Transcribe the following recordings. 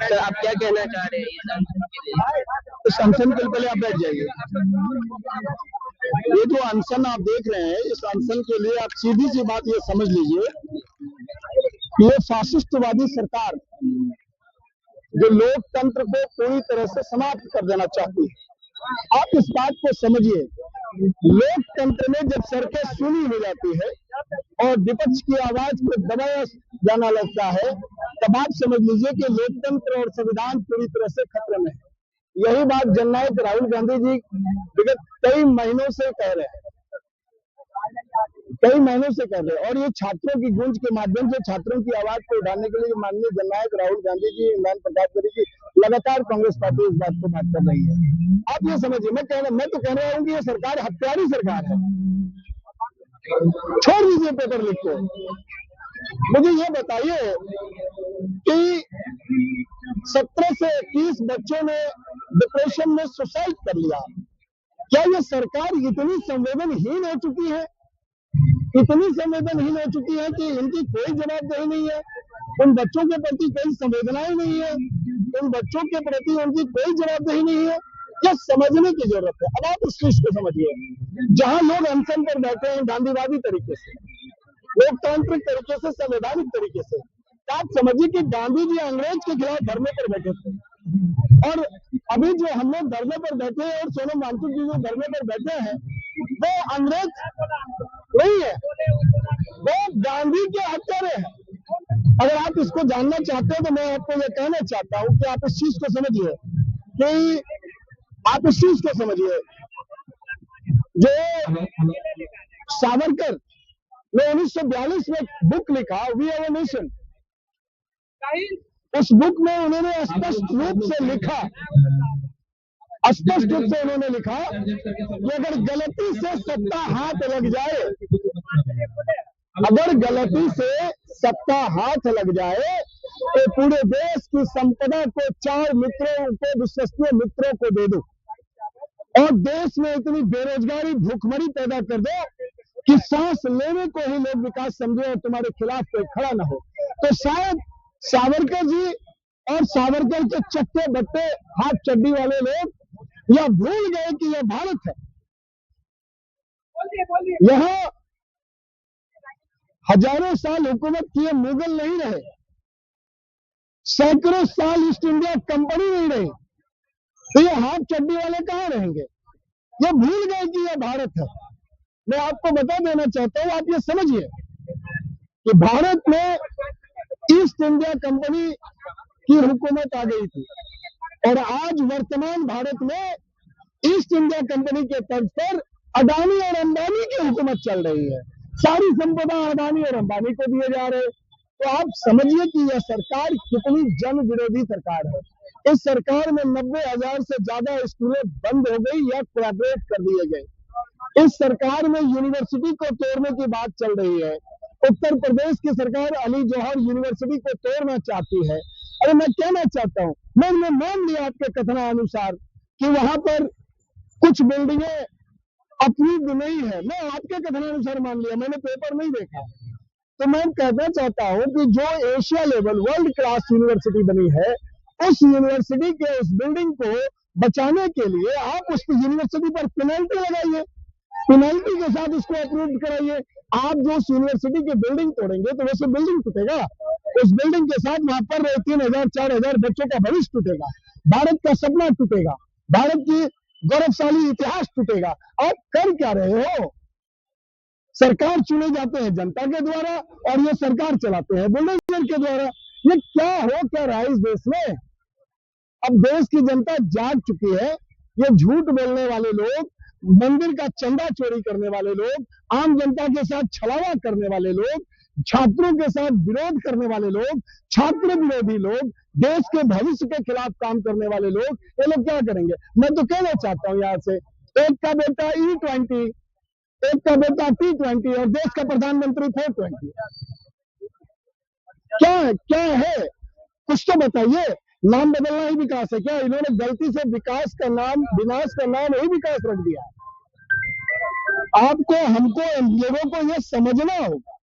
Sir आप क्या कहना चाह रहे हैं इस अनशन के लिए? इस अनशन के पहले आप बैठ जाइए। ये जो अनशन आप देख रहे हैं, इस अनशन के लिए आप सीधी सी बात ये समझ लीजिए, ये फासिस्टवादी सरकार जो लोकतंत्र को पूरी तरह से समाप्त कर देना चाहती है। आप इस बात को समझिए, लोकतंत्र में जब सड़कें सुनी हो जाती है और विपक्ष की आवाज को दबाया जाना लगता है, तब आप समझ लीजिए कि लोकतंत्र और संविधान पूरी तरह से खतरे में है। यही बात जननायक राहुल गांधी जी विगत कई महीनों से कह रहे हैं, और ये छात्रों की गूंज के माध्यम से छात्रों की आवाज को उठाने के लिए माननीय जननायक राहुल गांधी जी, इमरान प्रताप जी लगातार कांग्रेस पार्टी इस बात को बात कर रही है। आप ये समझिए, मैं तो कह रहा हूँ कि ये सरकार हत्यारी सरकार है। छोड़ दीजिए पेपर लीक को, मुझे ये बताइए कि 17 से 21 बच्चों ने डिप्रेशन में सुसाइड कर लिया। क्या ये सरकार इतनी संवेदनहीन हो चुकी है, कि इनकी कोई जवाबदेही नहीं है? उन बच्चों के प्रति कोई संवेदनाएं नहीं है, उन बच्चों के प्रति उनकी कोई जवाबदेही नहीं है? यह समझने की जरूरत है। अब आप इस चीज को समझिए, जहां लोग अनशन पर बैठे हैं गांधीवादी तरीके से, लोकतांत्रिक तरीके से, संवैधानिक तरीके से, आप समझिए कि गांधी जी अंग्रेज के खिलाफ धरने पर बैठे थे, और अभी जो हम लोग धरने पर बैठे हैं और सोनम वांगचुक जी जो धरने पर बैठे हैं, वो अंग्रेज नहीं है, वो गांधी के हत्यारे हैं। अगर आप इसको जानना चाहते हैं तो मैं आपको ये कहना चाहता हूं कि आप इस चीज को समझिए, जो सावरकर ने 1942 में बुक लिखा, वी हैव अ नेशन, उस बुक में उन्होंने स्पष्ट रूप से लिखा कि अगर गलती से सत्ता हाथ लग जाए, तो पूरे देश की संपदा को 4 मित्रों को, विश्वसनीय मित्रों को दे दो, और देश में इतनी बेरोजगारी, भूखमरी पैदा कर दो कि सांस लेने को ही लोग विकास समझे और तुम्हारे खिलाफ कोई खड़ा ना हो। तो शायद सावरकर जी और सावरकर के चट्टे बट्टे हाथ चड्डी वाले लोग यह भूल गए कि यह भारत है। यहाँ हजारों साल हुकूमत किए मुगल नहीं रहे, सैकड़ों साल ईस्ट इंडिया कंपनी नहीं रही, तो ये हाथ चड्डी वाले कहां रहेंगे? ये भूल गए कि यह भारत है। मैं आपको बता देना चाहता हूं, आप ये समझिए कि भारत में ईस्ट इंडिया कंपनी की हुकूमत आ गई थी, और आज वर्तमान भारत में ईस्ट इंडिया कंपनी के तर्ज पर अडानी और अंबानी की हुकूमत चल रही है। सारी संपदा अडानी और अंबानी को दिए जा रहे। तो आप समझिए कि यह सरकार कितनी जन विरोधी सरकार है। इस सरकार में 90,000 से ज्यादा स्कूलें बंद हो गई या कोलैबोरेट कर दिए गए। इस सरकार में यूनिवर्सिटी को तोड़ने की बात चल रही है। उत्तर प्रदेश की सरकार अली जौहर यूनिवर्सिटी को तोड़ना चाहती है। अरे मैं कहना चाहता हूं, मैंने मान लिया आपके कथनानुसार कि वहां पर कुछ बिल्डिंगें अप्रूव्ड नहीं है, मैं आपके कथनानुसार मान लिया, मैंने पेपर नहीं देखा। तो मैं कहना चाहता हूं कि जो Asia level world class university बनी है, उस यूनिवर्सिटी के उस बिल्डिंग को बचाने के लिए आप उस यूनिवर्सिटी पर पेनल्टी लगाइए, पेनल्टी के साथ उसको अप्रूव कराइए। आप जो उस यूनिवर्सिटी की बिल्डिंग तोड़ेंगे तो वैसे बिल्डिंग टूटेगा, उस बिल्डिंग के साथ वहां पर 3,000 4,000 बच्चों का भविष्य टूटेगा, भारत का सपना टूटेगा, भारत की गौरवशाली इतिहास टूटेगा। आप कर क्या रहे हो? सरकार चुने जाते हैं जनता के द्वारा, और ये सरकार चलाते हैं बुलडोजर के द्वारा। ये क्या रहा है इस देश में? अब देश की जनता जाग चुकी है। ये झूठ बोलने वाले लोग, मंदिर का चंदा चोरी करने वाले लोग, आम जनता के साथ छलावा करने वाले लोग, छात्रों के साथ विरोध करने वाले लोग, छात्र विरोधी लोग, देश के भविष्य के खिलाफ काम करने वाले लोग, ये लोग क्या करेंगे? मैं तो कहना चाहता हूं यहां से, एक का बेटा E20, एक का बेटा T20 और देश का प्रधानमंत्री 420। क्या है? कुछ तो बताइए। नाम बदलना ही विकास है क्या? इन्होंने गलती से विकास का नाम, विनाश का नाम ही विकास रख दिया। आपको, हमको, लोगों को यह समझना होगा।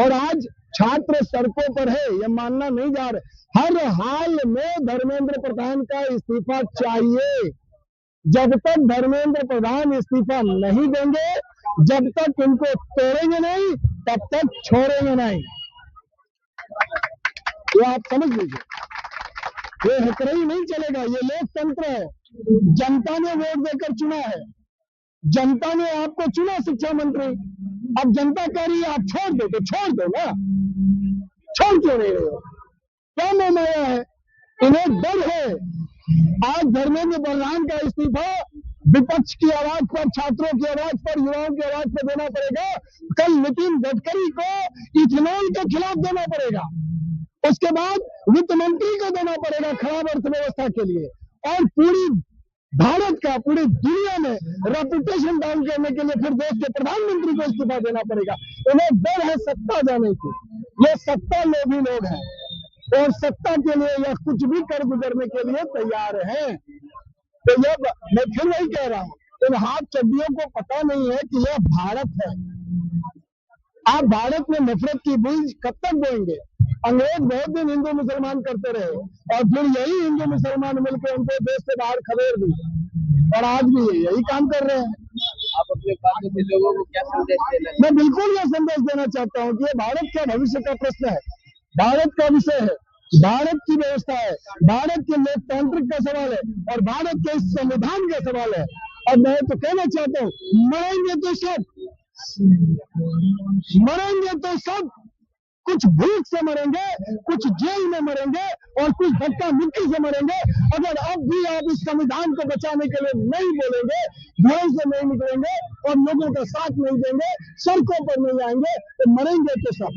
और आज छात्र सड़कों पर है, ये मानना नहीं जा रहे। हर हाल में धर्मेंद्र प्रधान का इस्तीफा चाहिए। जब तक धर्मेंद्र प्रधान इस्तीफा नहीं देंगे, जब तक इनको तोड़ेंगे नहीं, तब तक छोड़ेंगे नहीं। ये आप समझ लीजिए, ये हकरई नहीं चलेगा। ये लोकतंत्र है, जनता ने वोट देकर चुना है, जनता ने आपको चुना शिक्षा मंत्री। अब जनता कह रही है आप छोड़ दो, तो छोड़ दो ना, छोड़ क्यों नहीं रहे हो? क्या मोह माया है? इन्हें डर है। आज धर्मेंद्र प्रधान का इस्तीफा विपक्ष की आवाज पर, छात्रों की आवाज पर, युवाओं की आवाज पर देना पड़ेगा। कल नितिन गडकरी को इथेनॉल के खिलाफ देना पड़ेगा, उसके बाद वित्त मंत्री को देना पड़ेगा खराब अर्थव्यवस्था के लिए, और पूरी भारत का, पूरी दुनिया में रेपुटेशन डाउन करने के लिए फिर देश के प्रधानमंत्री को इस्तीफा देना पड़ेगा। इन्हें डर है सत्ता जाने की। ये सत्ता लोभी लोग हैं और सत्ता के लिए यह कुछ भी कर गुजरने के लिए तैयार हैं। तो ये मैं फिर वही कह रहा हूं, इन हाथ चड्डियों को पता नहीं है कि यह भारत है। आप भारत में नफरत की बीज कब तक बोएंगे? अंग्रेज बहुत दिन हिंदू मुसलमान करते रहे और फिर यही हिंदू मुसलमान मिलकर उनको देश से बाहर खदेड़ दिए, और आज भी यही काम कर रहे हैं। आप अपने बातों से लोगों को क्या संदेश देना? मैं बिल्कुल यह संदेश देना चाहता हूं कि ये भारत का भविष्य का प्रश्न है, भारत का विषय है, भारत की व्यवस्था है, भारत के लोकतांत्रिक का सवाल है और भारत के संविधान का सवाल है। और मैं तो कहना चाहता हूं, मरेंगे तो सब, मरेंगे तो सब, कुछ भूख से मरेंगे, कुछ जेल में मरेंगे और कुछ धक्का मुक्की से मरेंगे। अगर अब भी आप इस संविधान को बचाने के लिए नहीं बोलेंगे, घरों से नहीं निकलेंगे और लोगों का साथ नहीं देंगे, सड़कों पर नहीं आएंगे, तो मरेंगे तो सब।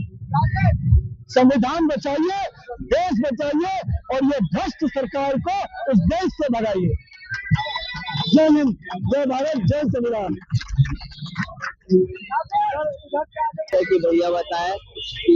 संविधान बचाइए, देश बचाइए और ये भ्रष्ट सरकार को इस देश से भगाइए। जय हिंद, जय भारत, जय संविधान। कि भैया बताए कि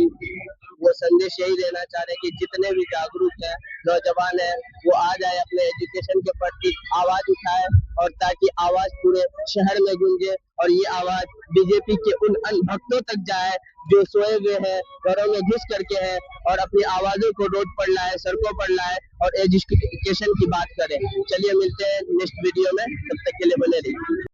वो संदेश यही देना चाह रहे कि जितने भी जागरूक है नौजवान है, वो आ जाए, अपने एजुकेशन के प्रति आवाज उठाए, और ताकि आवाज पूरे शहर में गूंजे और ये आवाज बीजेपी के उन अनभक्तों तक जाए जो सोए हुए हैं, घरों में घुस करके हैं, और अपनी आवाजों को रोड पर लाए, सड़कों पर लाए और एजुकेशन की बात करें। चलिए मिलते हैं नेक्स्ट वीडियो में, तब तक के लिए बने रहिए।